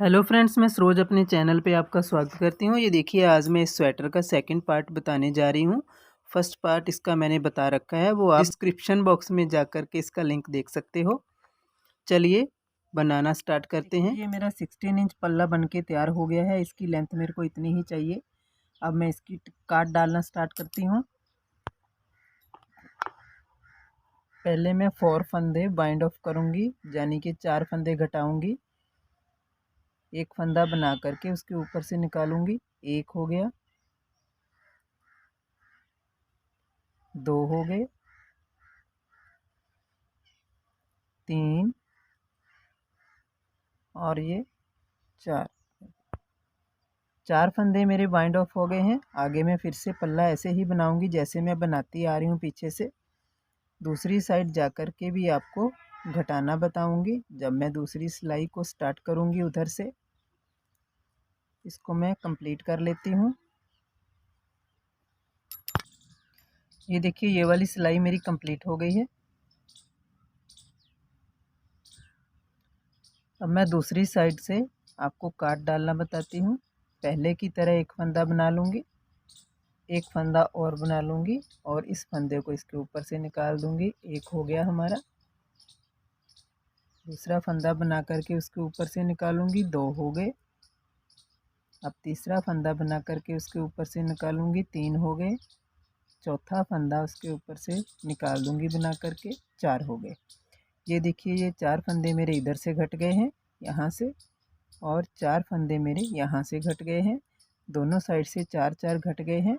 Hello friends, मैं सरोज अपने channel पे आपका स्वागत करती हूँ। ये देखिए, आज मैं इस स्वेटर का सेकंड पार्ट बताने जा रही हूँ। फर्स्ट पार्ट इसका मैंने बता रखा है, वो आप डिस्क्रिप्शन बॉक्स में जा कर के इसका लिंक देख सकते हो। चलिए बनाना स्टार्ट करते हैं। ये मेरा 16 इंच पल्ला बन के तैयार हो गया है। इसकी लेंथ मेरे को इतनी ही चाहिए। अब मैं इसकी काट डालना स्टार्ट करती हूँ। पहले मैं 4 फंदे बाइंड ऑफ करूँगी, यानी कि 4 फंदे घटाऊँगी। एक फंदा बना करके उसके ऊपर से निकालूंगी। एक हो गया, 2 हो गए, 3 और ये 4। 4 फंदे मेरे बाइंड ऑफ हो गए हैं। आगे मैं फिर से पल्ला ऐसे ही बनाऊंगी जैसे मैं बनाती आ रही हूँ पीछे से। दूसरी साइड जा कर के भी आपको घटाना बताऊंगी जब मैं दूसरी सिलाई को स्टार्ट करूंगी उधर से। इसको मैं कंप्लीट कर लेती हूँ। ये देखिए, ये वाली सिलाई मेरी कंप्लीट हो गई है। अब मैं दूसरी साइड से आपको काट डालना बताती हूँ। पहले की तरह एक फंदा बना लूँगी, एक फंदा और बना लूँगी और इस फंदे को इसके ऊपर से निकाल दूँगी। एक हो गया हमारा। दूसरा फंदा बना करके उसके ऊपर से निकालूँगी, 2 हो गए। अब तीसरा फंदा बना करके उसके ऊपर से निकालूँगी, 3 हो गए। चौथा फंदा उसके ऊपर से निकाल दूँगी बना करके, 4 हो गए। ये देखिए, ये 4 फंदे मेरे इधर से घट गए हैं, यहाँ से, और 4 फंदे मेरे यहाँ से घट गए हैं। दोनों साइड से 4-4 घट गए हैं।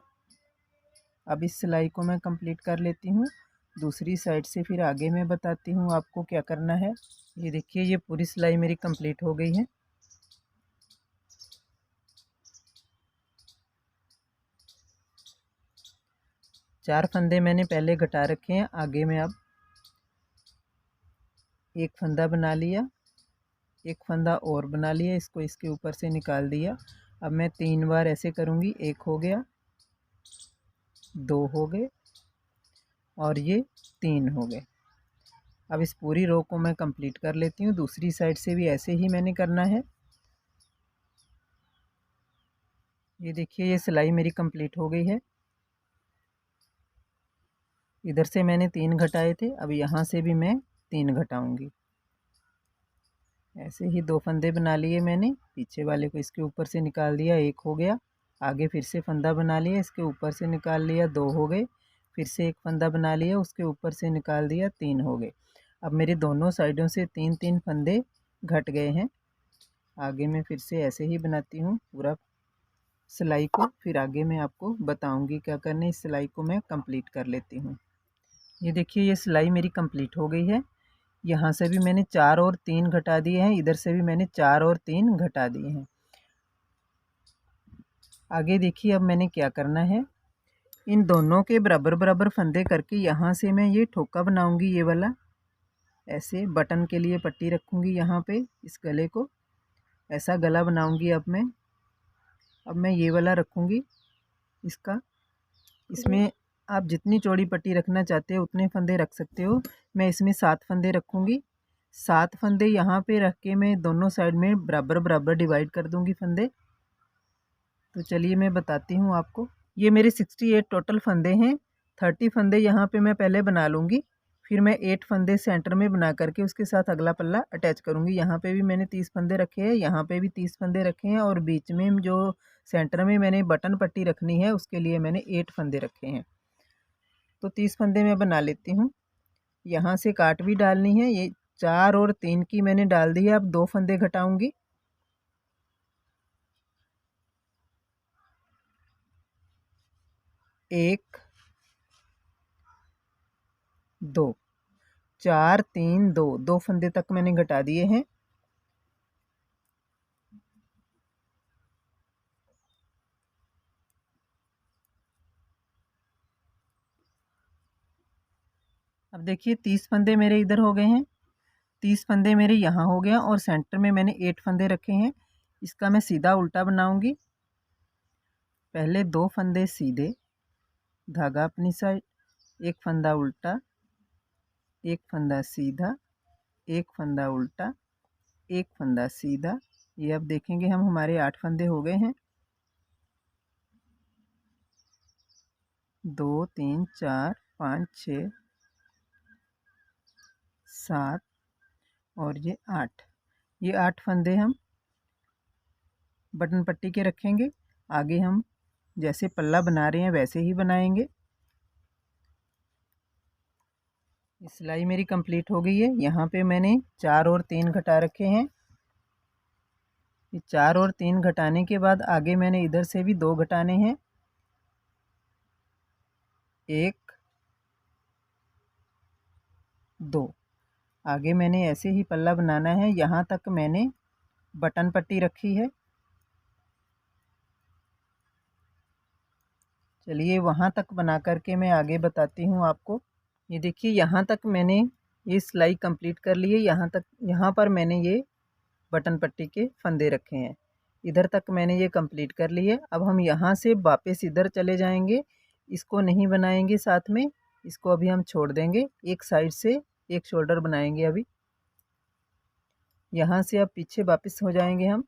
अब इस सिलाई को मैं कंप्लीट कर लेती हूँ। दूसरी साइड से फिर आगे मैं बताती हूँ आपको क्या करना है। ये देखिए, ये पूरी सिलाई मेरी कंप्लीट हो गई है। चार फंदे मैंने पहले घटा रखे हैं। आगे में अब एक फंदा बना लिया, एक फंदा और बना लिया, इसको इसके ऊपर से निकाल दिया। अब मैं 3 बार ऐसे करूँगी। एक हो गया, 2 हो गए और ये 3 हो गए। अब इस पूरी रो को मैं कंप्लीट कर लेती हूँ। दूसरी साइड से भी ऐसे ही मैंने करना है। ये देखिए, ये सिलाई मेरी कंप्लीट हो गई है। इधर से मैंने 3 घटाए थे, अब यहाँ से भी मैं 3 घटाऊँगी। ऐसे ही 2 फंदे बना लिए मैंने, पीछे वाले को इसके ऊपर से निकाल दिया, 1 हो गया। आगे फिर से फंदा बना लिया, इसके ऊपर से निकाल लिया, 2 हो गए। फिर से एक फंदा बना लिया, उसके ऊपर से निकाल दिया, 3 हो गए। अब मेरे दोनों साइडों से 3-3 फंदे घट गए हैं। आगे मैं फिर से ऐसे ही बनाती हूँ पूरा सिलाई को, फिर आगे मैं आपको बताऊँगी क्या करना है। इस सिलाई को मैं कंप्लीट कर लेती हूँ। ये देखिए, ये सिलाई मेरी कंप्लीट हो गई है। यहाँ से भी मैंने 4 और 3 घटा दिए हैं, इधर से भी मैंने 4 और 3 घटा दिए हैं। आगे देखिए, अब मैंने क्या करना है। इन दोनों के बराबर बराबर फंदे करके यहाँ से मैं ये ठोका बनाऊंगी। ये वाला ऐसे बटन के लिए पट्टी रखूंगी यहाँ पे, इस गले को ऐसा गला बनाऊंगी। अब मैं ये वाला रखूंगी इसका। इसमें आप जितनी चौड़ी पट्टी रखना चाहते हो उतने फंदे रख सकते हो। मैं इसमें 7 फंदे रखूंगी। 7 फंदे यहाँ पे रख के मैं दोनों साइड में बराबर बराबर डिवाइड कर दूंगी फंदे। तो चलिए मैं बताती हूँ आपको। ये मेरे 68 टोटल फंदे हैं। 30 फंदे यहाँ पे मैं पहले बना लूँगी, फिर मैं 8 फंदे सेंटर में बना करके उसके साथ अगला पल्ला अटैच करूँगी। यहाँ पे भी मैंने 30 फंदे रखे हैं, यहाँ पे भी 30 फंदे रखे हैं, और बीच में जो सेंटर में मैंने बटन पट्टी रखनी है उसके लिए मैंने 8 फंदे रखे हैं। तो 30 फंदे मैं बना लेती हूँ। यहाँ से काट भी डालनी है। ये 4 और 3 की मैंने डाल दी है। अब 2 फंदे घटाऊँगी। 1, 2, 4, 3, 2, 2 फंदे तक मैंने घटा दिए हैं। अब देखिए, 30 फंदे मेरे इधर हो गए हैं, 30 फंदे मेरे यहाँ हो गया, और सेंटर में मैंने 8 फंदे रखे हैं। इसका मैं सीधा उल्टा बनाऊंगी। पहले 2 फंदे सीधे, धागा अपनी साइड, एक फंदा उल्टा, एक फंदा सीधा, एक फंदा उल्टा, एक फंदा सीधा, ये अब देखेंगे हम, हमारे 8 फंदे हो गए हैं। 2 3 4 5 6 7 और ये 8। ये 8 फंदे हम बटन पट्टी के रखेंगे। आगे हम जैसे पल्ला बना रहे हैं वैसे ही बनाएंगे। सिलाई मेरी कंप्लीट हो गई है। यहाँ पे मैंने 4 और 3 घटा रखे हैं। ये 4 और 3 घटाने के बाद आगे मैंने इधर से भी 2 घटाने हैं। 1 2। आगे मैंने ऐसे ही पल्ला बनाना है। यहाँ तक मैंने बटन पट्टी रखी है। चलिए वहाँ तक बना करके मैं आगे बताती हूँ आपको। ये देखिए यहाँ तक मैंने ये सिलाई कंप्लीट कर ली है। यहाँ पर मैंने ये बटन पट्टी के फंदे रखे हैं। इधर तक मैंने ये कंप्लीट कर ली है। अब हम यहाँ से वापस इधर चले जाएंगे। इसको नहीं बनाएंगे साथ में, इसको अभी हम छोड़ देंगे। एक साइड से एक शोल्डर बनाएंगे अभी। यहाँ से अब पीछे वापस हो जाएंगे हम।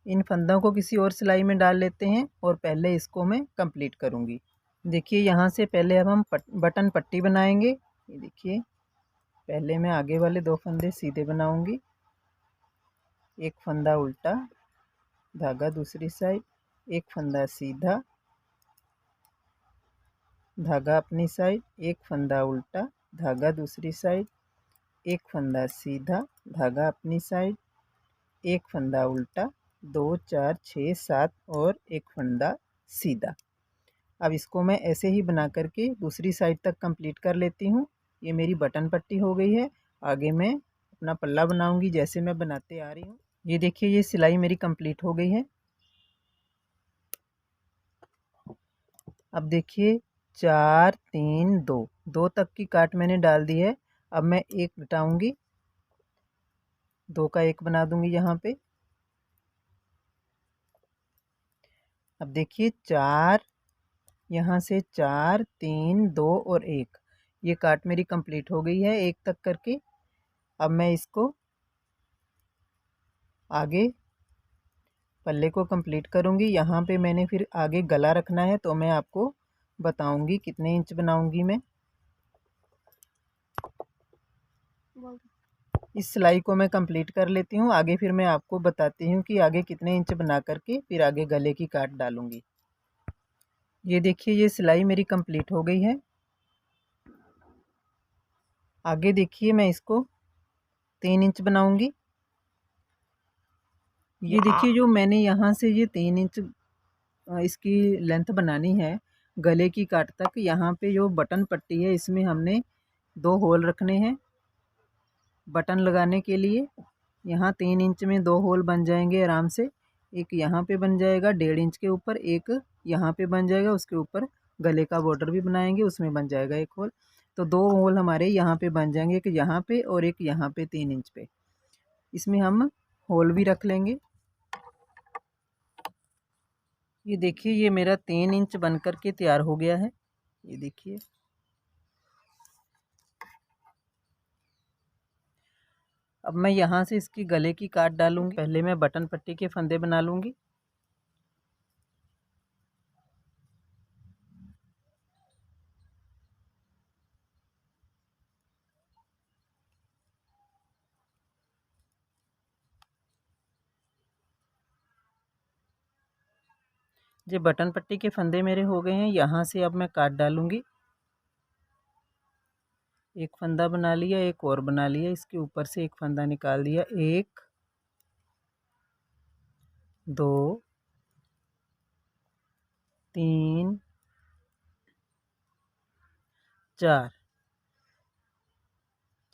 इन फंदों को किसी और सिलाई में डाल लेते हैं और पहले इसको मैं कंप्लीट करूँगी। देखिए यहाँ से पहले अब हम बटन पट्टी बनाएंगे। ये देखिए पहले मैं आगे वाले 2 फंदे सीधे बनाऊंगी। एक फंदा उल्टा, धागा दूसरी साइड, एक फंदा सीधा, धागा अपनी साइड, एक फंदा उल्टा, धागा दूसरी साइड, एक फंदा सीधा, धागा अपनी साइड, एक फंदा उल्टा, 2 4 6 7 और एक फंदा सीधा। अब इसको मैं ऐसे ही बना करके दूसरी साइड तक कंप्लीट कर लेती हूँ। ये मेरी बटन पट्टी हो गई है। आगे मैं अपना पल्ला बनाऊंगी जैसे मैं बनाते आ रही हूँ। ये देखिए ये सिलाई मेरी कंप्लीट हो गई है। अब देखिए 4 3 2 2 तक की काट मैंने डाल दी है। अब मैं एक घटाऊंगी, 2 का 1 बना दूंगी यहाँ पे। अब देखिए 4, यहाँ से 4 3 2 और 1, ये काट मेरी कंप्लीट हो गई है 1 तक करके। अब मैं इसको आगे पल्ले को कंप्लीट करूँगी। यहाँ पे मैंने फिर आगे गला रखना है तो मैं आपको बताऊँगी कितने इंच बनाऊँगी मैं। इस सिलाई को मैं कंप्लीट कर लेती हूँ। आगे फिर मैं आपको बताती हूँ कि आगे कितने इंच बना करके फिर आगे गले की काट डालूँगी। ये देखिए ये सिलाई मेरी कंप्लीट हो गई है। आगे देखिए मैं इसको 3 इंच बनाऊँगी। ये देखिए जो मैंने यहाँ से ये 3 इंच इसकी लेंथ बनानी है गले की काट तक। यहाँ पे जो बटन पट्टी है इसमें हमने 2 होल रखने हैं बटन लगाने के लिए। यहाँ 3 इंच में 2 होल बन जाएंगे आराम से। एक यहाँ पे बन जाएगा 1.5 इंच के ऊपर, एक यहाँ पे बन जाएगा, उसके ऊपर गले का बॉर्डर भी बनाएंगे उसमें बन जाएगा एक होल। तो 2 होल हमारे यहाँ पे बन जाएंगे, एक यहाँ पे और एक यहाँ पे 3 इंच पे। इसमें हम होल भी रख लेंगे। ये देखिए ये मेरा 3 इंच बन कर के तैयार हो गया है। ये देखिए अब मैं यहाँ से इसकी गले की काट डालूंगी। पहले मैं बटन पट्टी के फंदे बना लूँगी। ये बटन पट्टी के फंदे मेरे हो गए हैं। यहाँ से अब मैं काट डालूँगी। एक फंदा बना लिया, एक और बना लिया, इसके ऊपर से एक फंदा निकाल दिया। 1 2 3 4,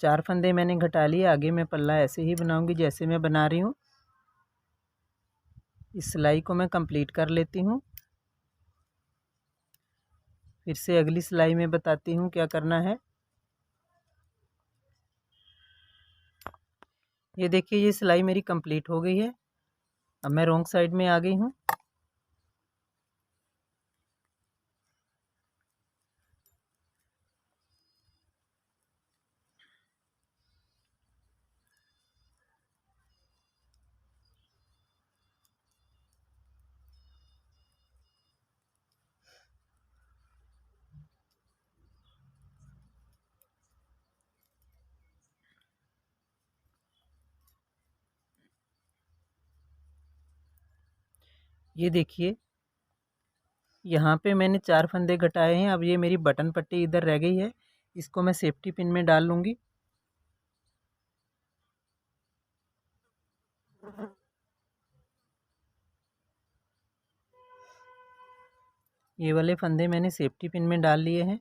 4 फंदे मैंने घटा लिए। आगे मैं पल्ला ऐसे ही बनाऊंगी जैसे मैं बना रही हूँ। इस सिलाई को मैं कंप्लीट कर लेती हूँ। फिर से अगली सिलाई में बताती हूँ क्या करना है। ये देखिए ये सिलाई मेरी कंप्लीट हो गई है। अब मैं रॉन्ग साइड में आ गई हूँ। ये देखिए यहाँ पे मैंने 4 फंदे घटाए हैं। अब ये मेरी बटन पट्टी इधर रह गई है, इसको मैं सेफ्टी पिन में डाल लूँगी। ये वाले फंदे मैंने सेफ्टी पिन में डाल लिए हैं।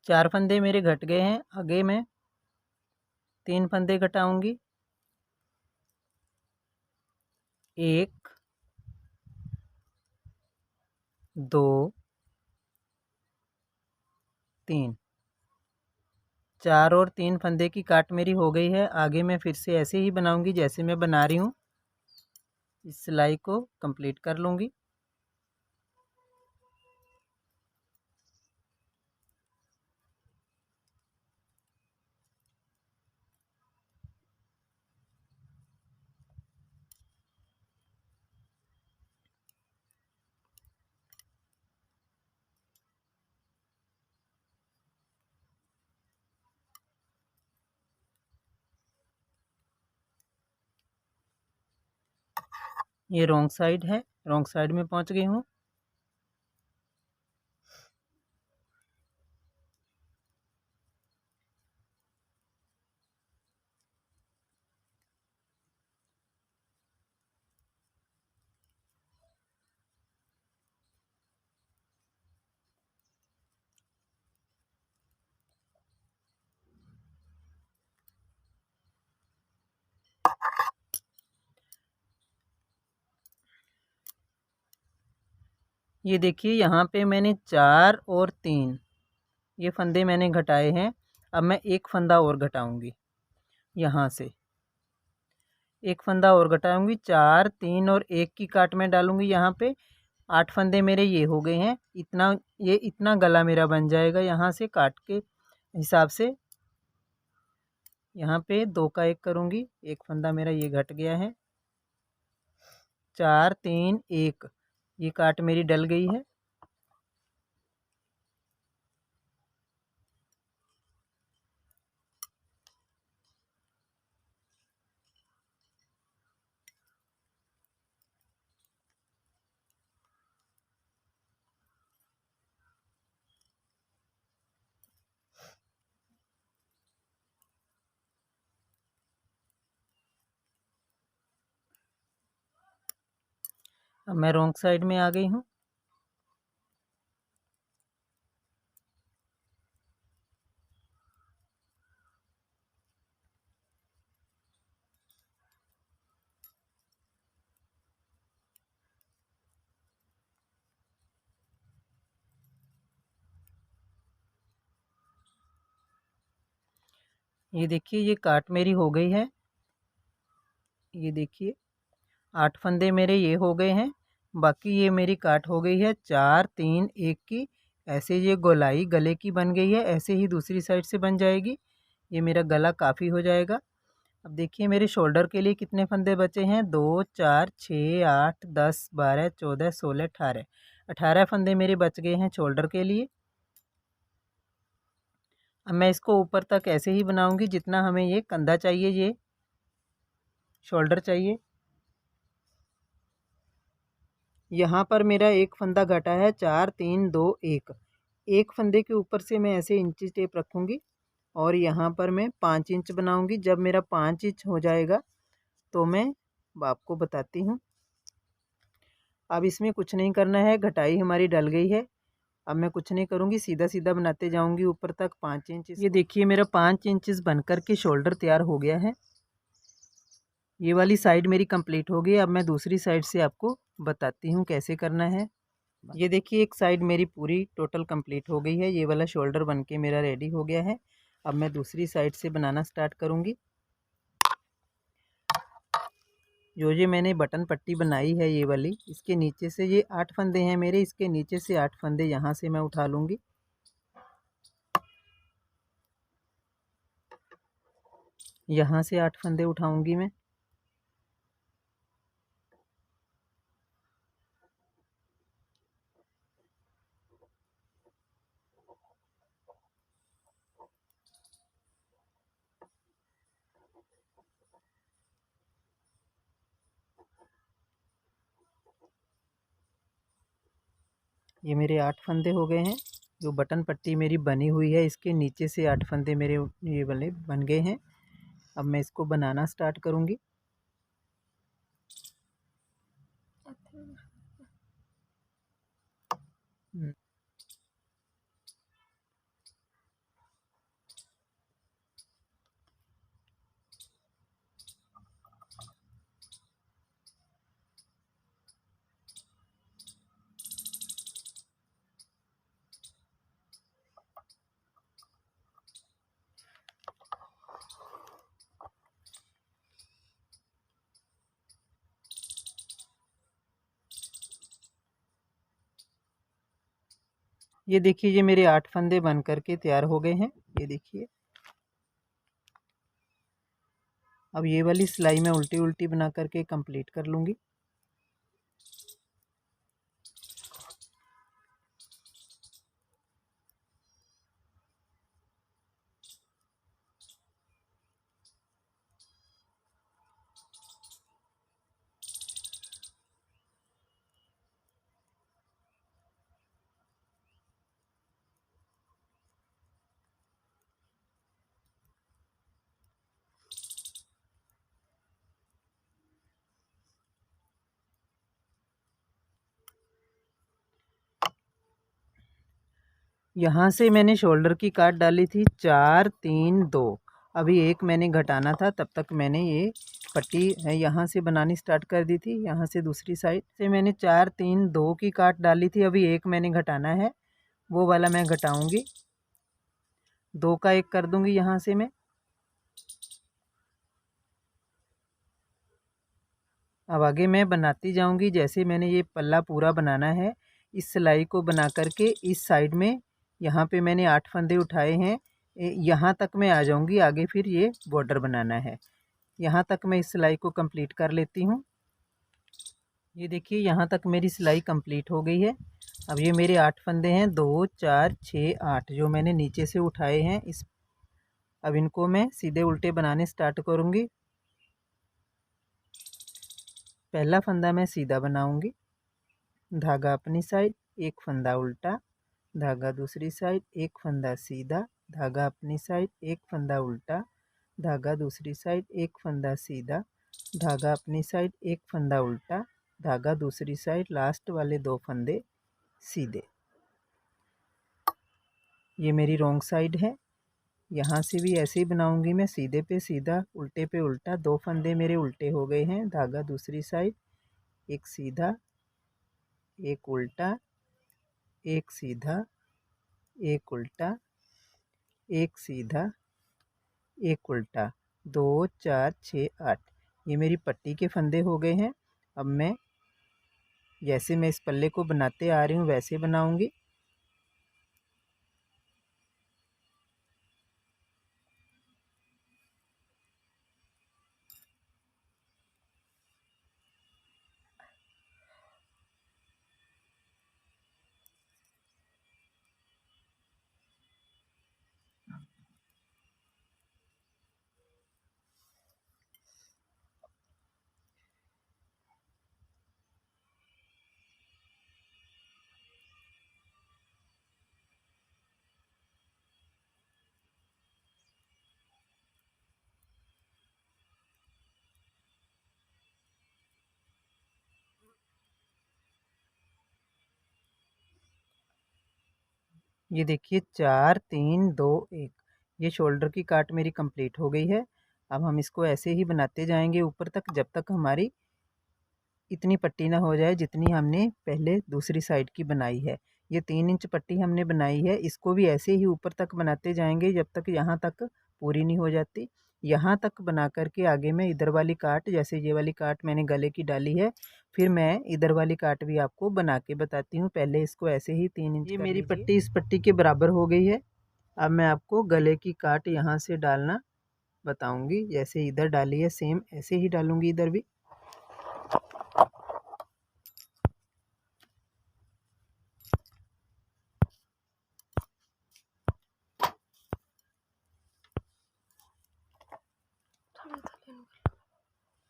4 फंदे मेरे घट गए हैं। आगे मैं 3 फंदे घटाऊंगी। 1 2 3 4 और 3 फंदे की काट मेरी हो गई है। आगे मैं फिर से ऐसे ही बनाऊंगी जैसे मैं बना रही हूँ। इस सिलाई को कंप्लीट कर लूँगी। ये रॉन्ग साइड है, रॉन्ग साइड में पहुँच गई हूँ। ये देखिए यहाँ पे मैंने 4 और 3 ये फंदे मैंने घटाए हैं। अब मैं एक फंदा और घटाऊंगी। यहाँ से एक फंदा और घटाऊंगी। 4 3 और 1 की काट में डालूंगी। यहाँ पे 8 फंदे मेरे ये हो गए हैं। इतना गला मेरा बन जाएगा यहाँ से काट के हिसाब से। यहाँ पे 2 का 1 करूँगी। एक फंदा मेरा ये घट गया है। 4 3 1 ये काट मेरी डल गई है। अब मैं रॉन्ग साइड में आ गई हूँ। ये देखिए ये काट मेरी हो गई है। ये देखिए 8 फंदे मेरे ये हो गए हैं। बाकी ये मेरी काट हो गई है 4 3 1 की। ऐसे ये गोलाई गले की बन गई है। ऐसे ही दूसरी साइड से बन जाएगी। ये मेरा गला काफ़ी हो जाएगा। अब देखिए मेरे शोल्डर के लिए कितने फंदे बचे हैं। 2 4 6 8 10 12 14 16 18 18 फंदे मेरे बच गए हैं शोल्डर के लिए। अब मैं इसको ऊपर तक ऐसे ही बनाऊंगी जितना हमें ये कंधा चाहिए, ये शोल्डर चाहिए। यहाँ पर मेरा एक फंदा घटा है। 4 3 2 1 एक फंदे के ऊपर से मैं ऐसे इंची टेप रखूँगी और यहाँ पर मैं 5 इंच बनाऊँगी। जब मेरा 5 इंच हो जाएगा तो मैं आपको बताती हूँ। अब इसमें कुछ नहीं करना है, घटाई हमारी डल गई है। अब मैं कुछ नहीं करूँगी, सीधा सीधा बनाते जाऊँगी ऊपर तक 5 इंच। ये देखिए मेरा 5 इंचज़ बनकर के शोल्डर तैयार हो गया है। ये वाली साइड मेरी कंप्लीट हो गई। अब मैं दूसरी साइड से आपको बताती हूँ कैसे करना है। ये देखिए एक साइड मेरी पूरी टोटल कंप्लीट हो गई है। ये वाला शोल्डर बनके मेरा रेडी हो गया है। अब मैं दूसरी साइड से बनाना स्टार्ट करूँगी। जो मैंने बटन पट्टी बनाई है ये वाली, इसके नीचे से ये 8 फंदे हैं मेरे। इसके नीचे से 8 फंदे यहाँ से मैं उठा लूँगी। यहाँ से 8 फंदे उठाऊँगी मैं। ये मेरे 8 फंदे हो गए हैं। जो बटन पट्टी मेरी बनी हुई है इसके नीचे से 8 फंदे मेरे ये वाले बन गए हैं। अब मैं इसको बनाना स्टार्ट करूँगी। ये देखिए, ये मेरे 8 फंदे बन करके तैयार हो गए हैं। ये देखिए, अब ये वाली सिलाई मैं उल्टी उल्टी बना करके कंप्लीट कर लूँगी। यहाँ से मैंने शोल्डर की काट डाली थी 4 3 2। अभी एक मैंने घटाना था, तब तक मैंने ये पट्टी यहाँ से बनानी स्टार्ट कर दी थी। यहाँ से दूसरी साइड से मैंने 4 3 2 की काट डाली थी। अभी एक मैंने घटाना है, वो वाला मैं घटाऊँगी। 2 का 1 कर दूँगी यहाँ से मैं। अब आगे मैं बनाती जाऊँगी। जैसे मैंने ये पल्ला पूरा बनाना है, इस सिलाई को बना करके इस साइड में यहाँ पे मैंने 8 फंदे उठाए हैं, यहाँ तक मैं आ जाऊँगी। आगे फिर ये बॉर्डर बनाना है। यहाँ तक मैं इस सिलाई को कंप्लीट कर लेती हूँ। ये देखिए, यहाँ तक मेरी सिलाई कंप्लीट हो गई है। अब ये मेरे 8 फंदे हैं, 2 4 6 8 जो मैंने नीचे से उठाए हैं। अब इनको मैं सीधे उल्टे बनाने स्टार्ट करूँगी। पहला फंदा मैं सीधा बनाऊँगी, धागा अपनी साइड, एक फंदा उल्टा, धागा दूसरी साइड, एक फंदा सीधा, धागा अपनी साइड, एक फंदा उल्टा, धागा दूसरी साइड, एक फंदा सीधा, धागा अपनी साइड, एक फंदा उल्टा, धागा दूसरी साइड, लास्ट वाले 2 फंदे सीधे। ये मेरी रॉन्ग साइड है। यहाँ से भी ऐसे ही बनाऊंगी मैं, सीधे पे सीधा, उल्टे पे उल्टा। 2 फंदे मेरे उल्टे हो गए हैं। धागा दूसरी साइड, एक सीधा, एक उल्टा, एक सीधा, एक उल्टा, एक सीधा, एक उल्टा। 2 4 6 8 ये मेरी पट्टी के फंदे हो गए हैं। अब मैं जैसे मैं इस पल्ले को बनाते आ रही हूँ वैसे बनाऊंगी। ये देखिए, 4 3 2 1 ये शोल्डर की काट मेरी कंप्लीट हो गई है। अब हम इसको ऐसे ही बनाते जाएंगे ऊपर तक, जब तक हमारी इतनी पट्टी ना हो जाए जितनी हमने पहले दूसरी साइड की बनाई है। ये 3 इंच पट्टी हमने बनाई है, इसको भी ऐसे ही ऊपर तक बनाते जाएंगे जब तक यहाँ तक पूरी नहीं हो जाती। यहाँ तक बना करके आगे मैं इधर वाली काट, जैसे ये वाली काट मैंने गले की डाली है, फिर मैं इधर वाली काट भी आपको बना के बताती हूँ। पहले इसको ऐसे ही 3 इंच ये मेरी पट्टी इस पट्टी के बराबर हो गई है। अब मैं आपको गले की काट यहाँ से डालना बताऊँगी। जैसे इधर डाली है सेम ऐसे ही डालूँगी इधर भी।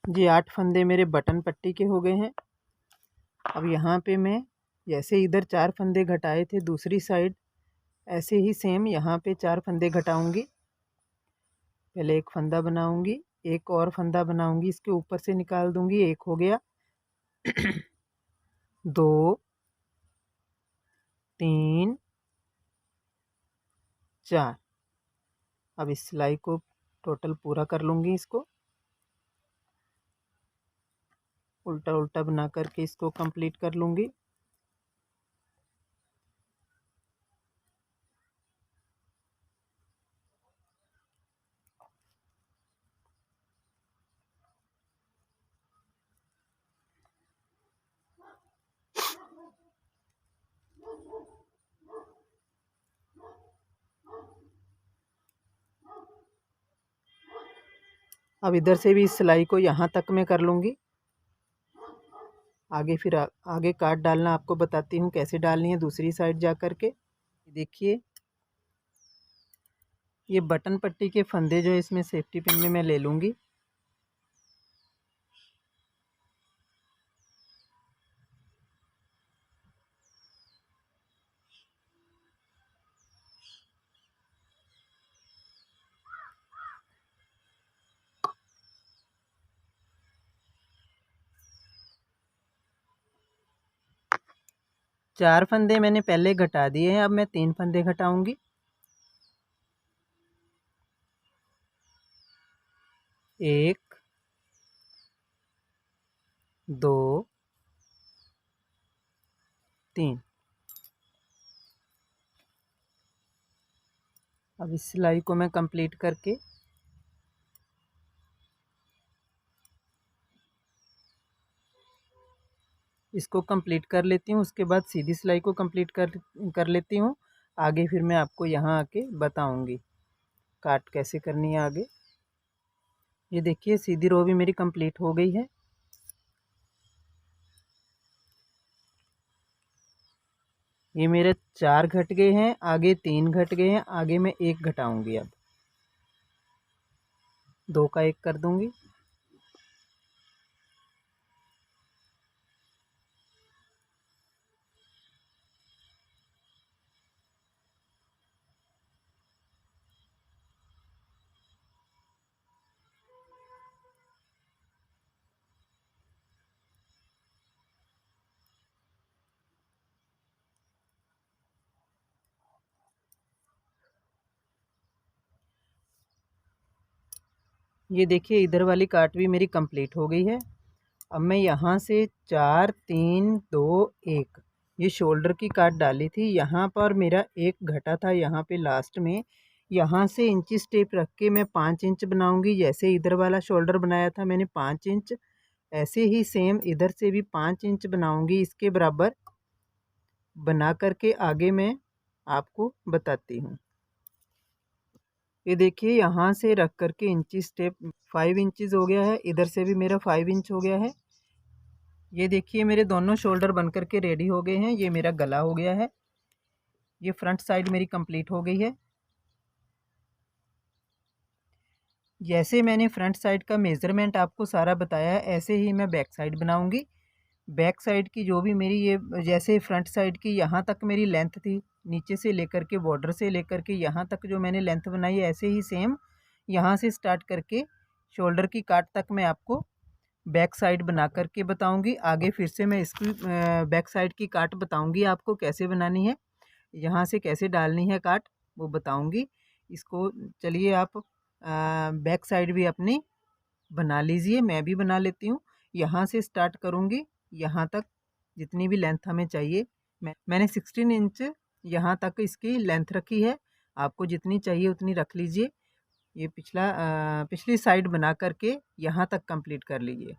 जी 8 फंदे मेरे बटन पट्टी के हो गए हैं। अब यहाँ पे मैं जैसे इधर 4 फंदे घटाए थे दूसरी साइड, ऐसे ही सेम यहाँ पे 4 फंदे घटाऊंगी। पहले एक फंदा बनाऊंगी, एक और फंदा बनाऊंगी, इसके ऊपर से निकाल दूंगी। एक हो गया 2 3 4। अब इस सिलाई को टोटल पूरा कर लूंगी। इसको उल्टा उल्टा बना करके इसको कंप्लीट कर लूंगी। अब इधर से भी इस सिलाई को यहाँ तक मैं कर लूँगी। आगे फिर आगे काट डालना आपको बताती हूँ कैसे डालनी है दूसरी साइड जा कर के। देखिए ये बटन पट्टी के फंदे जो है इसमें सेफ्टी पिन में मैं ले लूँगी। चार फंदे मैंने पहले घटा दिए हैं, अब मैं 3 फंदे घटाऊंगी। 1 2 3। अब इस सिलाई को मैं कंप्लीट करके इसको कंप्लीट कर लेती हूँ। उसके बाद सीधी सिलाई को कंप्लीट कर लेती हूँ। आगे फिर मैं आपको यहाँ आके बताऊँगी काट कैसे करनी है आगे। ये देखिए सीधी रो भी मेरी कंप्लीट हो गई है। ये मेरे 4 घट गए हैं, आगे 3 घट गए हैं, आगे मैं 1 घटाऊँगी। अब 2 का 1 कर दूँगी। ये देखिए इधर वाली काट भी मेरी कंप्लीट हो गई है। अब मैं यहाँ से 4 3 2 1 ये शोल्डर की काट डाली थी। यहाँ पर मेरा 1 घटा था, यहाँ पे लास्ट में। यहाँ से इंची टेप रख के मैं 5 इंच बनाऊंगी। जैसे इधर वाला शोल्डर बनाया था मैंने 5 इंच, ऐसे ही सेम इधर से भी 5 इंच बनाऊंगी। इसके बराबर बना करके आगे मैं आपको बताती हूँ। ये देखिए यहाँ से रख करके इंची टेप 5 इंचज़ हो गया है। इधर से भी मेरा 5 इंच हो गया है। ये देखिए मेरे दोनों शोल्डर बन करके रेडी हो गए हैं। ये मेरा गला हो गया है। ये फ्रंट साइड मेरी कंप्लीट हो गई है। जैसे मैंने फ्रंट साइड का मेज़रमेंट आपको सारा बताया है, ऐसे ही मैं बैक साइड बनाऊंगी। बैक साइड की जो भी मेरी ये जैसे फ्रंट साइड की यहाँ तक मेरी लेंथ थी, नीचे से लेकर के बॉर्डर से लेकर के यहाँ तक जो मैंने लेंथ बनाई है, ऐसे ही सेम यहाँ से स्टार्ट करके शोल्डर की काट तक मैं आपको बैक साइड बना करके बताऊंगी। आगे फिर से मैं इसकी बैक साइड की काट बताऊंगी आपको कैसे बनानी है, यहाँ से कैसे डालनी है काट वो बताऊंगी। इसको चलिए आप बैक साइड भी अपनी बना लीजिए, मैं भी बना लेती हूँ। यहाँ से स्टार्ट करूँगी यहाँ तक जितनी भी लेंथ हमें चाहिए। मैंने 16 इंच यहाँ तक इसकी लेंथ रखी है। आपको जितनी चाहिए उतनी रख लीजिए। ये पिछली साइड बना करके यहाँ तक कंप्लीट कर लीजिए।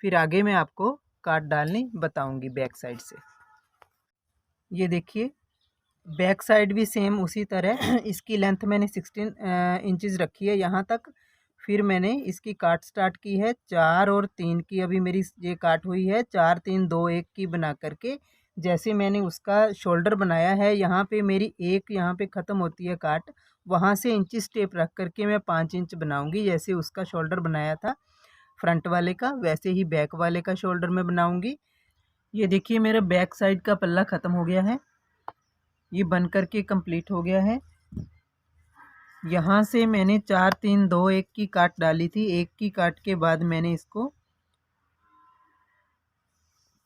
फिर आगे मैं आपको काट डालनी बताऊँगी बैक साइड से। ये देखिए बैक साइड भी सेम उसी तरह इसकी लेंथ मैंने 16 इंचज़ रखी है यहाँ तक। फिर मैंने इसकी काट स्टार्ट की है 4 और 3 की। अभी मेरी ये काट हुई है 4 3 2 1 की बना करके। जैसे मैंने उसका शोल्डर बनाया है, यहाँ पे मेरी एक यहाँ पे ख़त्म होती है काट, वहाँ से इंची टेप रख करके मैं 5 इंच बनाऊँगी। जैसे उसका शोल्डर बनाया था फ्रंट वाले का, वैसे ही बैक वाले का शोल्डर में बनाऊँगी। ये देखिए मेरा बैक साइड का पल्ला ख़त्म हो गया है, ये बन करके कंप्लीट हो गया है। यहाँ से मैंने 4 3 2 1 की काट डाली थी। 1 की काट के बाद मैंने इसको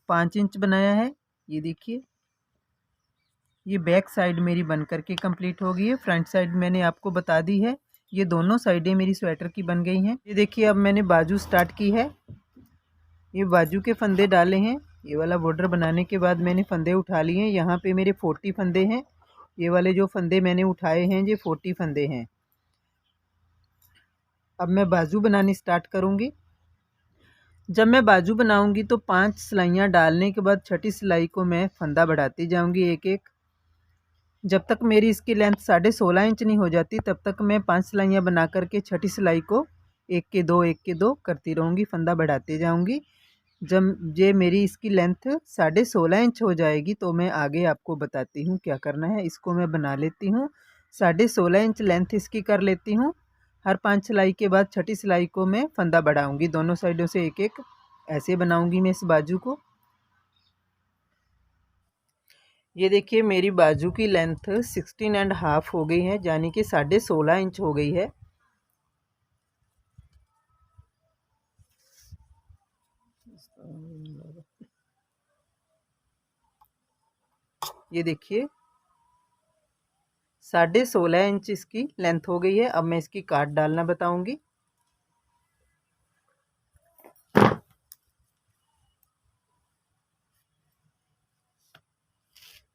5 इंच बनाया है। ये देखिए ये बैक साइड मेरी बन करके कंप्लीट हो गई है। फ्रंट साइड मैंने आपको बता दी है। ये दोनों साइडें मेरी स्वेटर की बन गई हैं। ये देखिए अब मैंने बाजू स्टार्ट की है। ये बाजू के फंदे डाले हैं। ये वाला बॉर्डर बनाने के बाद मैंने फंदे उठा लिए हैं। यहाँ पे मेरे 40 फंदे हैं। ये वाले जो फंदे मैंने उठाए हैं ये 40 फंदे हैं। अब मैं बाजू बनानी स्टार्ट करूँगी। जब मैं बाजू बनाऊँगी तो 5 सिलाइयाँ डालने के बाद छठी सिलाई को मैं फंदा बढ़ाती जाऊँगी एक एक। जब तक मेरी इसकी लेंथ 16.5 इंच नहीं हो जाती तब तक मैं 5 सिलाइयाँ बना करके छठी सिलाई को एक के दो करती रहूँगी, फंदा बढ़ाती जाऊँगी। जब ये मेरी इसकी लेंथ 16.5 इंच हो जाएगी तो मैं आगे आपको बताती हूँ क्या करना है। इसको मैं बना लेती हूँ, 16.5 इंच लेंथ इसकी कर लेती हूँ। हर 5 सिलाई के बाद छठी सिलाई को मैं फंदा बढ़ाऊँगी, दोनों साइडों से एक एक ऐसे बनाऊँगी मैं इस बाजू को। ये देखिए मेरी बाजू की लेंथ 16.5 हो गई है, यानी कि 16.5 इंच हो गई है। ये देखिए 16.5 इंच इसकी लेंथ हो गई है। अब मैं इसकी काट डालना बताऊंगी।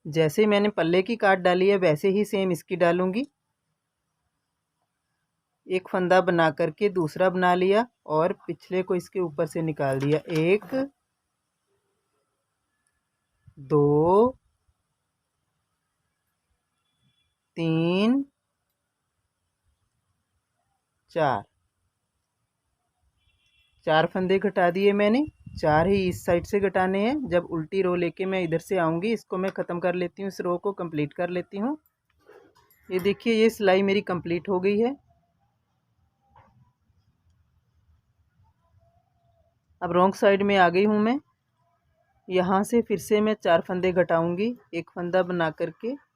जैसे मैंने पल्ले की काट डाली है वैसे ही सेम इसकी डालूंगी। एक फंदा बना करके दूसरा बना लिया और पिछले को इसके ऊपर से निकाल दिया। 1 2 3 4 फंदे घटा दिए मैंने। 4 ही इस साइड से घटाने हैं। जब उल्टी रो लेके मैं इधर से आऊँगी इसको मैं ख़त्म कर लेती हूँ, इस रो को कंप्लीट कर लेती हूँ। ये देखिए ये सिलाई मेरी कंप्लीट हो गई है। अब रॉन्ग साइड में आ गई हूँ मैं। यहाँ से फिर से मैं 4 फंदे घटाऊँगी, एक फंदा बना करके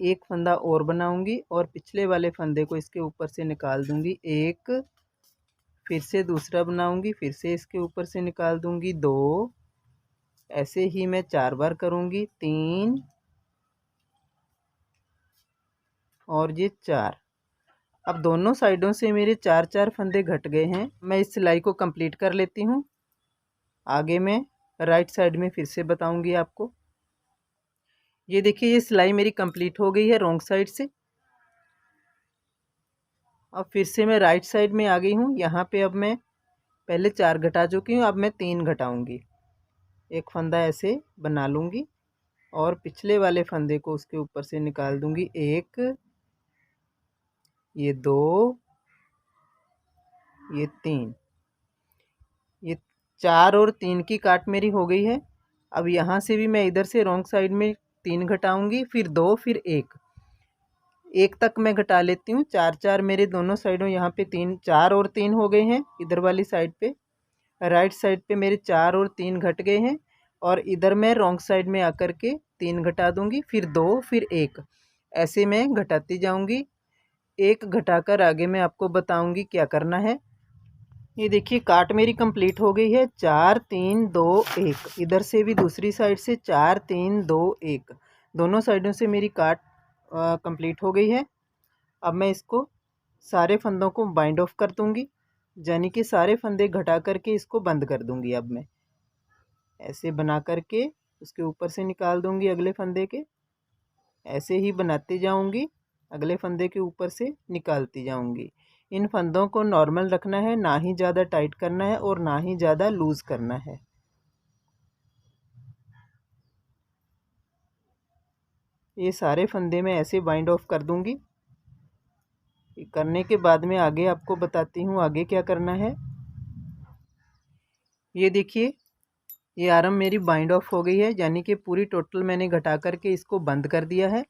एक फंदा और बनाऊँगी और पिछले वाले फंदे को इसके ऊपर से निकाल दूँगी। एक, फिर से दूसरा बनाऊँगी, फिर से इसके ऊपर से निकाल दूँगी। 2, ऐसे ही मैं 4 बार करूँगी। 3 और ये 4। अब दोनों साइडों से मेरे 4-4 फंदे घट गए हैं। मैं इस सिलाई को कंप्लीट कर लेती हूँ। आगे मैं राइट साइड में फिर से बताऊँगी आपको। ये देखिए ये सिलाई मेरी कंप्लीट हो गई है रॉन्ग साइड से। अब फिर से मैं राइट साइड में आ गई हूँ। यहाँ पे अब मैं पहले 4 घटा चुकी हूँ, अब मैं 3 घटाऊँगी। एक फंदा ऐसे बना लूँगी और पिछले वाले फंदे को उसके ऊपर से निकाल दूँगी। 1, ये 2, ये 3, ये 4 और 3 की काट मेरी हो गई है। अब यहाँ से भी मैं इधर से रॉन्ग साइड में 3 घटाऊँगी, फिर 2, फिर 1 तक मैं घटा लेती हूँ। 4-4 मेरे दोनों साइडों यहाँ पे 3, 4 और 3 हो गए हैं इधर वाली साइड पे। राइट साइड पे मेरे 4 और 3 घट गए हैं और इधर मैं रॉन्ग साइड में आकर के 3 घटा दूँगी, फिर 2, फिर 1, ऐसे मैं घटाती जाऊँगी। 1 घटाकर आगे मैं आपको बताऊँगी क्या करना है। ये देखिए काट मेरी कंप्लीट हो गई है। 4 3 2 1, इधर से भी दूसरी साइड से 4 3 2 1, दोनों साइडों से मेरी काट कंप्लीट हो गई है। अब मैं इसको सारे फंदों को बाइंड ऑफ कर दूंगी, यानी कि सारे फंदे घटा करके इसको बंद कर दूंगी। अब मैं ऐसे बना करके उसके ऊपर से निकाल दूंगी अगले फंदे के। ऐसे ही बनाती जाऊंगी, अगले फंदे के ऊपर से निकालती जाऊंगी। इन फंदों को नॉर्मल रखना है, ना ही ज़्यादा टाइट करना है और ना ही ज़्यादा लूज़ करना है। ये सारे फंदे मैं ऐसे बाइंड ऑफ कर दूंगी। करने के बाद में आगे आपको बताती हूँ आगे क्या करना है। ये देखिए ये आर्म मेरी बाइंड ऑफ हो गई है, यानी कि पूरी टोटल मैंने घटा करके इसको बंद कर दिया है।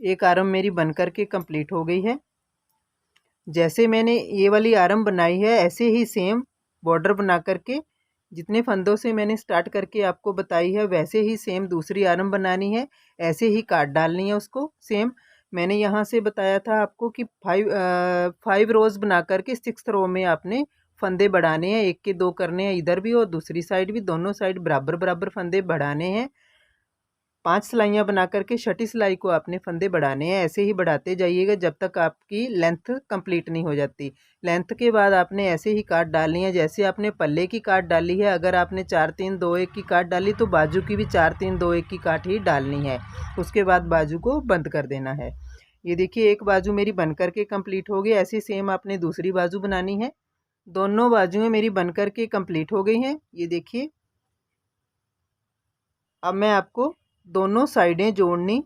एक आर्म मेरी बन करके कंप्लीट हो गई है। जैसे मैंने ये वाली आर्म बनाई है ऐसे ही सेम बॉर्डर बना करके जितने फंदों से मैंने स्टार्ट करके आपको बताई है वैसे ही सेम दूसरी आर्म बनानी है, ऐसे ही काट डालनी है उसको सेम। मैंने यहाँ से बताया था आपको कि 5 रोज़ बना करके 6th रो में आपने फंदे बढ़ाने हैं, एक के दो करने हैं इधर भी और दूसरी साइड भी, दोनों साइड बराबर बराबर फंदे बढ़ाने हैं। 5 सिलाइयाँ बना करके 6ठी सिलाई को आपने फंदे बढ़ाने हैं, ऐसे ही बढ़ाते जाइएगा जब तक आपकी लेंथ कंप्लीट नहीं हो जाती। लेंथ के बाद आपने ऐसे ही काट डालनी है जैसे आपने पल्ले की काट डाली है। अगर आपने 4-3-2-1 की काट डाली तो बाजू की भी 4-3-2-1 की काट ही डालनी है, उसके बाद बाजू को बंद कर देना है। ये देखिए एक बाजू मेरी बन करके कंप्लीट हो गई, ऐसे सेम आपने दूसरी बाजू बनानी है। दोनों बाजुएं मेरी बन करके कंप्लीट हो गई हैं, ये देखिए। अब मैं आपको दोनों साइडें जोड़नी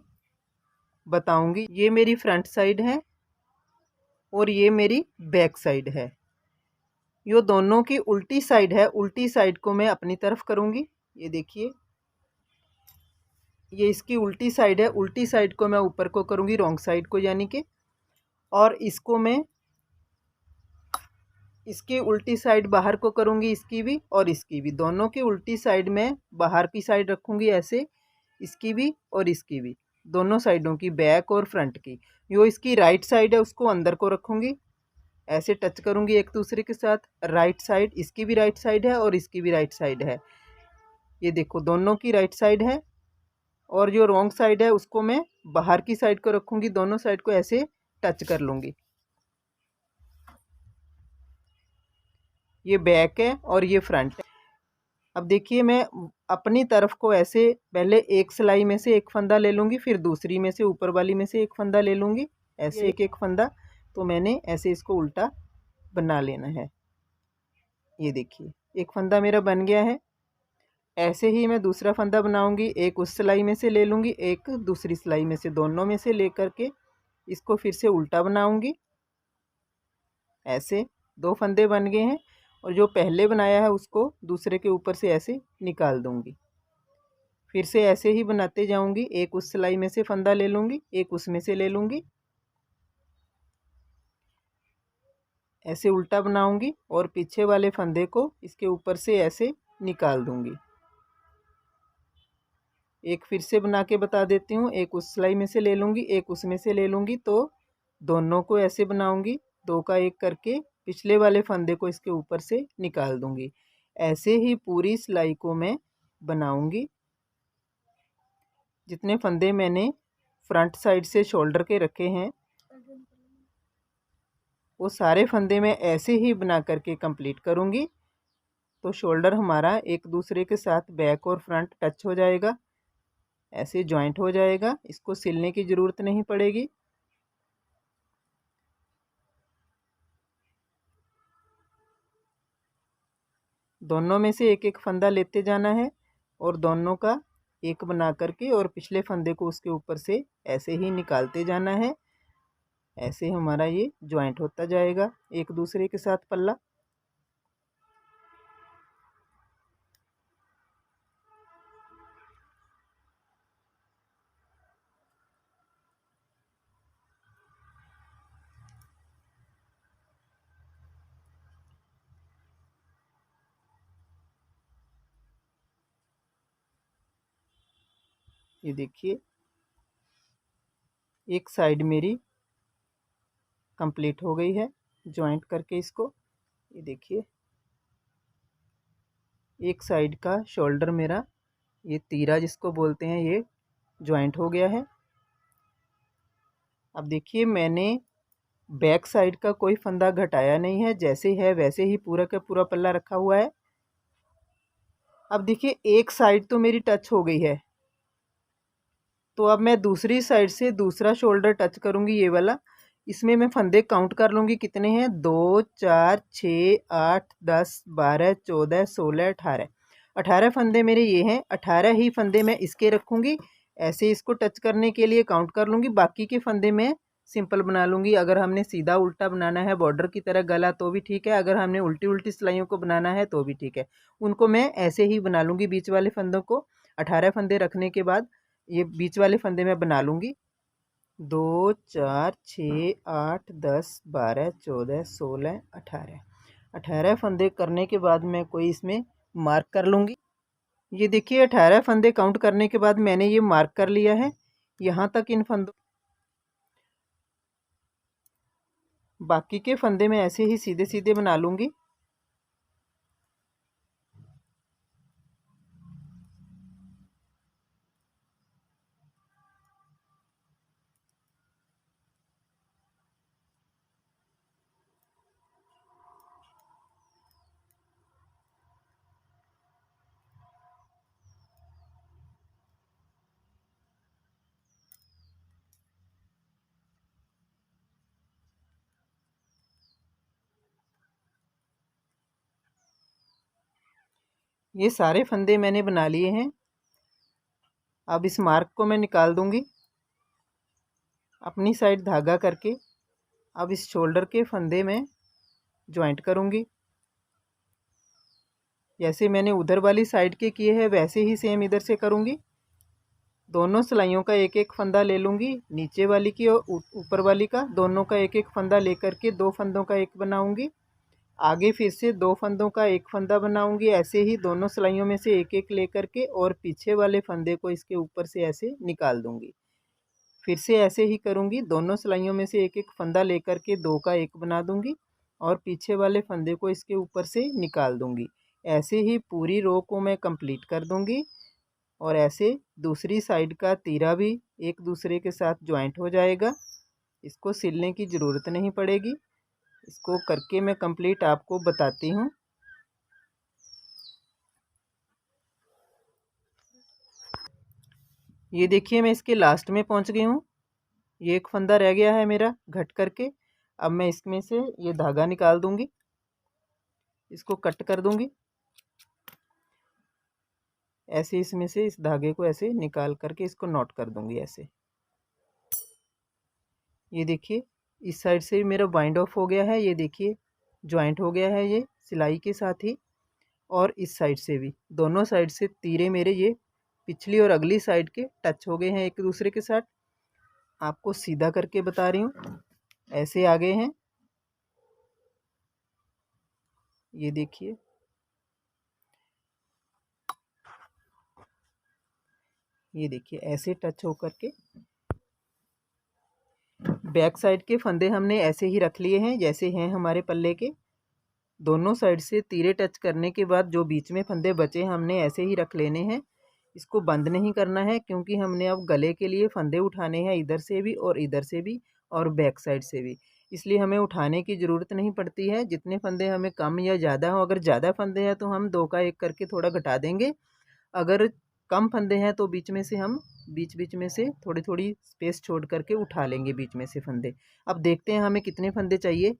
बताऊंगी। ये मेरी फ्रंट साइड है और ये मेरी बैक साइड है। ये दोनों की उल्टी साइड है, उल्टी साइड को मैं अपनी तरफ करूंगी। ये देखिए ये इसकी उल्टी साइड है, उल्टी साइड को मैं ऊपर को करूंगी, रॉन्ग साइड को यानी कि। और इसको मैं इसकी उल्टी साइड बाहर को करूंगी, इसकी भी और इसकी भी। दोनों की उल्टी साइड में बाहर की साइड रखूंगी ऐसे, इसकी भी और इसकी भी, दोनों साइडों की, बैक और फ्रंट की। जो इसकी राइट साइड है उसको अंदर को रखूंगी, ऐसे टच करूंगी एक दूसरे के साथ। राइट साइड, इसकी भी राइट साइड है और इसकी भी राइट साइड है। ये देखो दोनों की राइट साइड है। और जो रॉन्ग साइड है उसको मैं बाहर की साइड को रखूंगी, दोनों साइड को ऐसे टच कर लूंगी। ये बैक है और ये फ्रंट है। अब देखिए मैं अपनी तरफ को ऐसे पहले एक सिलाई में से एक फंदा ले लूँगी, फिर दूसरी में से ऊपर वाली में से एक फंदा ले लूँगी, ऐसे एक एक फंदा। तो मैंने ऐसे इसको उल्टा बना लेना है। ये देखिए एक फंदा मेरा बन गया है। ऐसे ही मैं दूसरा फंदा बनाऊंगी, एक उस सिलाई में से ले लूँगी, एक दूसरी सिलाई में से, दोनों में से ले करके इसको फिर से उल्टा बनाऊंगी। ऐसे 2 फंदे बन गए हैं और जो पहले बनाया है उसको दूसरे के ऊपर से ऐसे निकाल दूंगी। फिर से ऐसे ही बनाते जाऊंगी, एक उस सिलाई में से फंदा ले लूँगी, एक उसमें से ले लूँगी, ऐसे उल्टा बनाऊंगी और पीछे वाले फंदे को इसके ऊपर से ऐसे निकाल दूंगी। एक फिर से बना के बता देती हूँ, एक उस सिलाई में से ले लूँगी, एक उसमें से ले लूँगी, तो दोनों को ऐसे बनाऊंगी, 2 का 1 करके पिछले वाले फंदे को इसके ऊपर से निकाल दूंगी। ऐसे ही पूरी सिलाई को मैं बनाऊंगी। जितने फंदे मैंने फ्रंट साइड से शोल्डर के रखे हैं वो सारे फंदे मैं ऐसे ही बना करके कंप्लीट करूंगी। तो शोल्डर हमारा एक दूसरे के साथ बैक और फ्रंट टच हो जाएगा, ऐसे जॉइंट हो जाएगा, इसको सिलने की ज़रूरत नहीं पड़ेगी। दोनों में से एक एक फंदा लेते जाना है और दोनों का एक बना करके और पिछले फंदे को उसके ऊपर से ऐसे ही निकालते जाना है। ऐसे हमारा ये जॉइंट होता जाएगा एक दूसरे के साथ पल्ला। ये देखिए एक साइड मेरी कंप्लीट हो गई है जॉइंट करके इसको। ये देखिए एक साइड का शोल्डर मेरा, ये तीरा जिसको बोलते हैं, ये जॉइंट हो गया है। अब देखिए मैंने बैक साइड का कोई फंदा घटाया नहीं है, जैसे है वैसे ही पूरा का पूरा पल्ला रखा हुआ है। अब देखिए एक साइड तो मेरी टच हो गई है, तो अब मैं दूसरी साइड से दूसरा शोल्डर टच करूंगी, ये वाला। इसमें मैं फंदे काउंट कर लूँगी कितने हैं, 2 4 6 8 10 12 14 16 18। 18 फंदे मेरे ये हैं, 18 ही फंदे मैं इसके रखूँगी। ऐसे इसको टच करने के लिए काउंट कर लूँगी, बाकी के फंदे मैं सिंपल बना लूँगी। अगर हमने सीधा उल्टा बनाना है बॉर्डर की तरह गला तो भी ठीक है, अगर हमने उल्टी उल्टी सिलाइयों को बनाना है तो भी ठीक है। उनको मैं ऐसे ही बना लूँगी, बीच वाले फंदों को 18 फंदे रखने के बाद ये बीच वाले फंदे मैं बना लूँगी। 2 4 6 8 10 12 14 16 18। 18 फंदे करने के बाद मैं कोई इसमें मार्क कर लूँगी। ये देखिए 18 फंदे काउंट करने के बाद मैंने ये मार्क कर लिया है। यहाँ तक इन फंदों, बाकी के फंदे मैं ऐसे ही सीधे सीधे बना लूँगी। ये सारे फंदे मैंने बना लिए हैं। अब इस मार्क को मैं निकाल दूंगी अपनी साइड धागा करके। अब इस शोल्डर के फंदे में ज्वाइंट करूंगी। जैसे मैंने उधर वाली साइड के किए हैं वैसे ही सेम इधर से करूंगी। दोनों सिलाइयों का एक एक फंदा ले लूंगी, नीचे वाली की और ऊपर वाली का, दोनों का एक एक फंदा लेकर के दो फंदों का एक बनाऊंगी। आगे फिर से दो फंदों का एक फंदा बनाऊंगी। ऐसे ही दोनों सिलाइयों में से एक एक लेकर के और पीछे वाले फंदे को इसके ऊपर से ऐसे निकाल दूंगी। फिर से ऐसे ही करूंगी, दोनों सिलाइयों में से एक एक फंदा लेकर के दो का एक बना दूंगी और पीछे वाले फंदे को इसके ऊपर से निकाल दूंगी। ऐसे ही पूरी रो को मैं कंप्लीट कर दूंगी। और ऐसे दूसरी साइड का तीरा भी एक दूसरे के साथ ज्वाइंट हो जाएगा। इसको सिलने की ज़रूरत नहीं पड़ेगी। इसको करके मैं कंप्लीट आपको बताती हूँ। ये देखिए मैं इसके लास्ट में पहुँच गई हूँ। ये एक फंदा रह गया है मेरा घट करके। अब मैं इसमें से ये धागा निकाल दूंगी, इसको कट कर दूंगी। ऐसे इसमें से इस धागे को ऐसे निकाल करके इसको नॉट कर दूंगी ऐसे। ये देखिए इस साइड से भी मेरा बाइंड ऑफ हो गया है। ये देखिए ज्वाइंट हो गया है ये सिलाई के साथ ही। और इस साइड से भी दोनों साइड से तीरे मेरे ये पिछली और अगली साइड के टच हो गए हैं एक दूसरे के साथ। आपको सीधा करके बता रही हूँ, ऐसे आ गए हैं। ये देखिए ये देखिए ऐसे टच हो करके बैक साइड के फंदे हमने ऐसे ही रख लिए हैं जैसे हैं हमारे पल्ले के। दोनों साइड से तीरे टच करने के बाद जो बीच में फंदे बचे हमने ऐसे ही रख लेने हैं। इसको बंद नहीं करना है क्योंकि हमने अब गले के लिए फंदे उठाने हैं इधर से भी और इधर से भी और बैक साइड से भी। इसलिए हमें उठाने की ज़रूरत नहीं पड़ती है। जितने फंदे हमें कम या ज़्यादा हो, अगर ज़्यादा फंदे हैं तो हम दो का एक करके थोड़ा घटा देंगे। अगर कम फंदे हैं तो बीच में से हम बीच बीच में से थोड़ी थोड़ी स्पेस छोड़ करके उठा लेंगे बीच में से फंदे। अब देखते हैं हमें कितने फंदे चाहिए।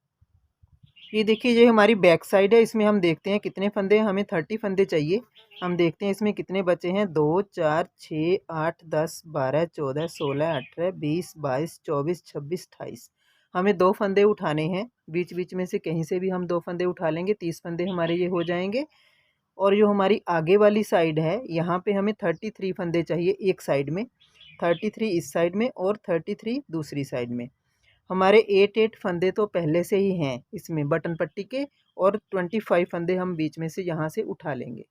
ये देखिए ये हमारी बैक साइड है, इसमें हम देखते हैं कितने फंदे हैं। हमें 30 फंदे चाहिए। हम देखते हैं इसमें कितने बचे हैं। 2 4 6 8 10 12 14 16 18 20 22 24 26 28। हमें दो फंदे उठाने हैं बीच बीच में से, कहीं से भी हम दो फंदे उठा लेंगे। 30 फंदे हमारे ये हो जाएंगे। और जो हमारी आगे वाली साइड है यहाँ पे हमें 33 फंदे चाहिए एक साइड में, 33 इस साइड में और 33 दूसरी साइड में। हमारे 8 फंदे तो पहले से ही हैं इसमें बटन पट्टी के, और 25 फंदे हम बीच में से यहाँ से उठा लेंगे।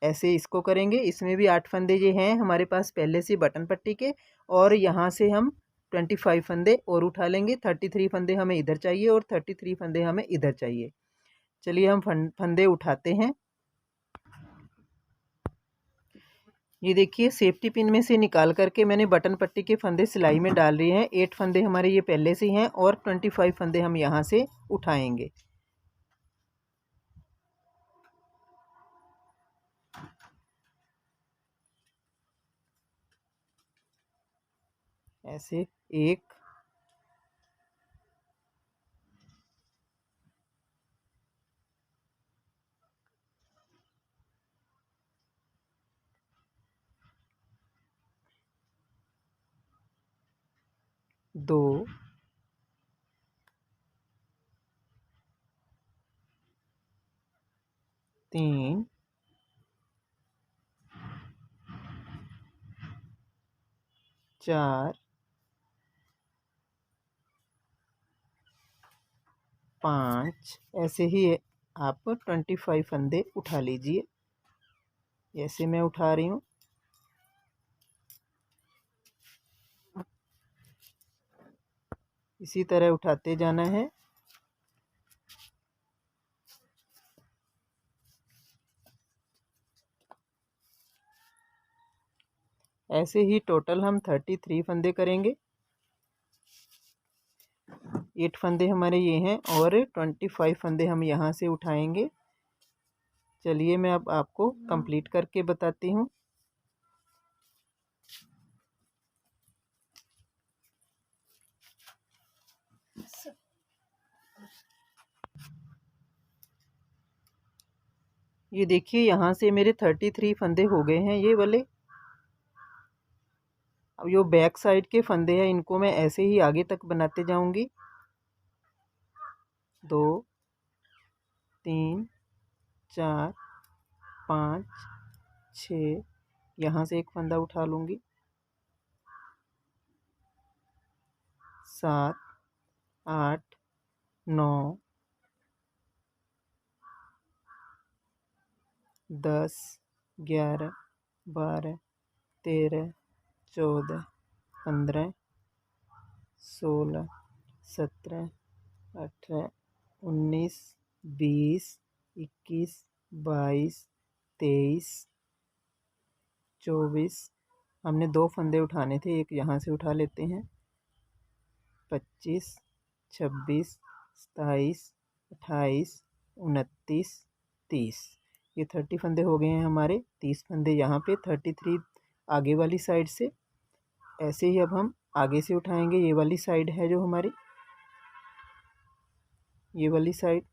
ऐसे इसको करेंगे। इसमें भी 8 फंदे ये हैं हमारे पास पहले से बटन पट्टी के, और यहाँ से हम 25 फंदे और उठा लेंगे। 33 फंदे हमें इधर चाहिए और 33 फंदे हमें इधर चाहिए। चलिए हम फंदे उठाते हैं। ये देखिए सेफ्टी पिन में से निकाल करके मैंने बटन पट्टी के फंदे सिलाई में डाल रहे हैं। 8 फंदे हमारे ये पहले से हैं और 25 फंदे हम यहाँ से उठाएंगे। ऐसे 1 2 3 4 5 ऐसे ही आप 25 फंदे उठा लीजिए। जैसे मैं उठा रही हूँ, इसी तरह उठाते जाना है। ऐसे ही टोटल हम 33 फंदे करेंगे। 8 फंदे हमारे ये हैं और 25 फंदे हम यहाँ से उठाएंगे। चलिए मैं अब आपको कंप्लीट करके बताती हूँ। ये देखिए यहाँ से मेरे 33 फंदे हो गए हैं ये वाले। अब जो बैक साइड के फंदे हैं इनको मैं ऐसे ही आगे तक बनाते जाऊंगी। 2 3 4 5 6, यहाँ से एक फंदा उठा लूँगी। 7 8 9 10 11 12 13 14 15 16 17 18 19 20 21 22 23 24। हमने 2 फंदे उठाने थे, एक यहाँ से उठा लेते हैं। 25 26 27 28 29 30। ये 30 फंदे हो गए हैं हमारे। 30 फंदे यहाँ पे, 33 आगे वाली साइड से। ऐसे ही अब हम आगे से उठाएंगे। ये वाली साइड है जो हमारी, ये वाली साइड।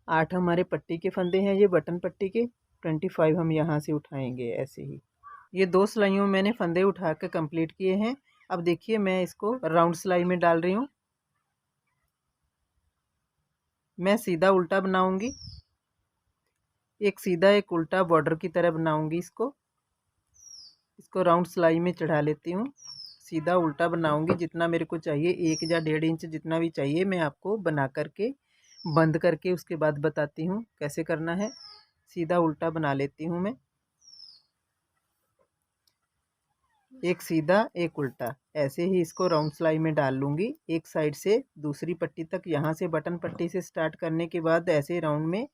8 हमारे पट्टी के फंदे हैं, ये बटन पट्टी के। 25 हम यहाँ से उठाएंगे ऐसे ही। ये 2 सिलाइयों में मैंने फंदे उठा कर कंप्लीट किए हैं। अब देखिए मैं इसको राउंड सिलाई में डाल रही हूँ। मैं सीधा उल्टा बनाऊंगी, एक सीधा एक उल्टा बॉर्डर की तरह बनाऊंगी। इसको राउंड सिलाई में चढ़ा लेती हूँ। सीधा उल्टा बनाऊंगी, जितना मेरे को चाहिए 1 या 1.5 इंच जितना भी चाहिए मैं आपको बना करके बंद करके उसके बाद बताती हूँ कैसे करना है। सीधा उल्टा बना लेती हूँ मैं, एक सीधा एक उल्टा। ऐसे ही इसको राउंड सिलाई में डाल लूँगी, एक साइड से दूसरी पट्टी तक। यहाँ से बटन पट्टी से स्टार्ट करने के बाद ऐसे राउंड में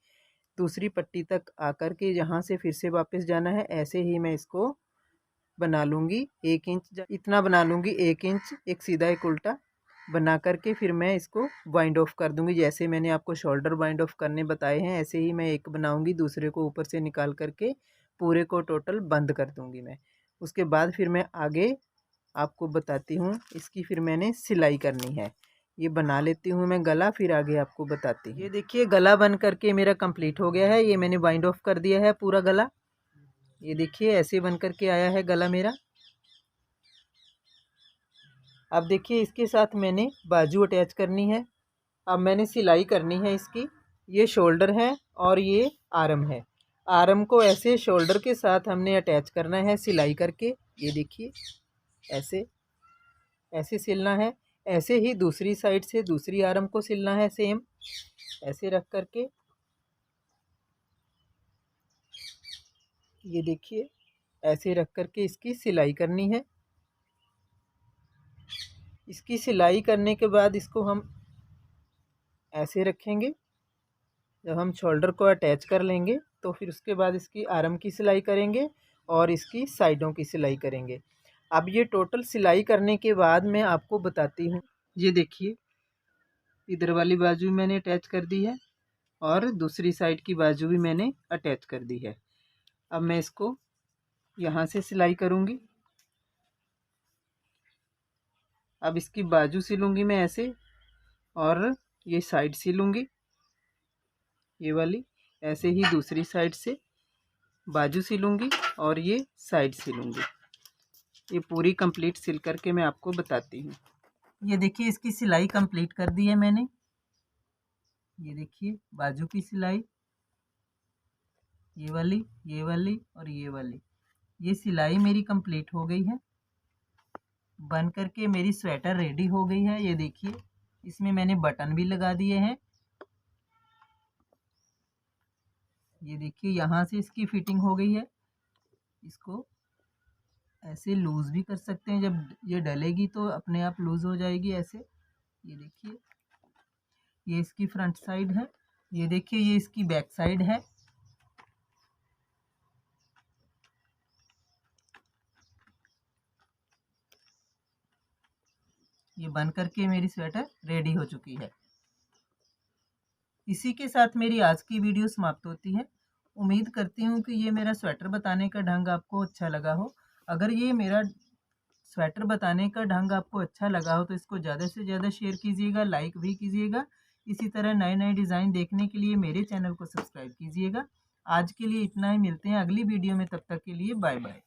दूसरी पट्टी तक आकर के यहाँ से फिर से वापस जाना है। ऐसे ही मैं इसको बना लूँगी 1 इंच, इतना बना लूँगी 1 इंच, एक सीधा एक उल्टा बना करके फिर मैं इसको वाइंड ऑफ कर दूँगी। जैसे मैंने आपको शोल्डर वाइंड ऑफ करने बताए हैं, ऐसे ही मैं एक बनाऊँगी, दूसरे को ऊपर से निकाल करके पूरे को टोटल बंद कर दूँगी मैं। उसके बाद फिर मैं आगे आपको बताती हूँ। इसकी फिर मैंने सिलाई करनी है। ये बना लेती हूँ मैं गला, फिर आगे आपको बताती हूँ। ये देखिए गला बन करके मेरा कंप्लीट हो गया है। ये मैंने वाइंड ऑफ कर दिया है पूरा गला। ये देखिए ऐसे बन करके आया है गला मेरा। अब देखिए इसके साथ मैंने बाजू अटैच करनी है। अब मैंने सिलाई करनी है इसकी। ये शोल्डर है और ये आर्म है। आर्म को ऐसे शोल्डर के साथ हमने अटैच करना है सिलाई करके। ये देखिए ऐसे ऐसे सिलना है। ऐसे ही दूसरी साइड से दूसरी आर्म को सिलना है, सेम ऐसे रख करके। ये देखिए ऐसे रख करके इसकी सिलाई करनी है। इसकी सिलाई करने के बाद इसको हम ऐसे रखेंगे। जब हम शोल्डर को अटैच कर लेंगे तो फिर उसके बाद इसकी आर्म की सिलाई करेंगे और इसकी साइडों की सिलाई करेंगे। अब ये टोटल सिलाई करने के बाद मैं आपको बताती हूँ। ये देखिए इधर वाली बाजू मैंने अटैच कर दी है और दूसरी साइड की बाजू भी मैंने अटैच कर दी है। अब मैं इसको यहाँ से सिलाई करूँगी। अब इसकी बाजू सिलूँगी मैं ऐसे, और ये साइड सिलूँगी ये वाली। ऐसे ही दूसरी साइड से बाजू सिलूँगी और ये साइड सिलूँगी। ये पूरी कंप्लीट सिल करके मैं आपको बताती हूँ। ये देखिए इसकी सिलाई कंप्लीट कर दी है मैंने। ये देखिए बाजू की सिलाई, ये वाली और ये वाली। ये सिलाई मेरी कंप्लीट हो गई है। बन करके मेरी स्वेटर रेडी हो गई है। ये देखिए इसमें मैंने बटन भी लगा दिए हैं। ये देखिए यहाँ से इसकी फिटिंग हो गई है। इसको ऐसे लूज़ भी कर सकते हैं, जब ये डलेगी तो अपने आप लूज़ हो जाएगी ऐसे। ये देखिए ये इसकी फ्रंट साइड है, ये देखिए ये इसकी बैक साइड है। ये बन करके मेरी स्वेटर रेडी हो चुकी है। इसी के साथ मेरी आज की वीडियो समाप्त होती है। उम्मीद करती हूँ कि ये मेरा स्वेटर बताने का ढंग आपको अच्छा लगा हो। अगर ये मेरा स्वेटर बताने का ढंग आपको अच्छा लगा हो तो इसको ज़्यादा से ज़्यादा शेयर कीजिएगा, लाइक भी कीजिएगा। इसी तरह नए नए डिज़ाइन देखने के लिए मेरे चैनल को सब्सक्राइब कीजिएगा। आज के लिए इतना ही, मिलते हैं अगली वीडियो में, तब तक के लिए बाय बाय।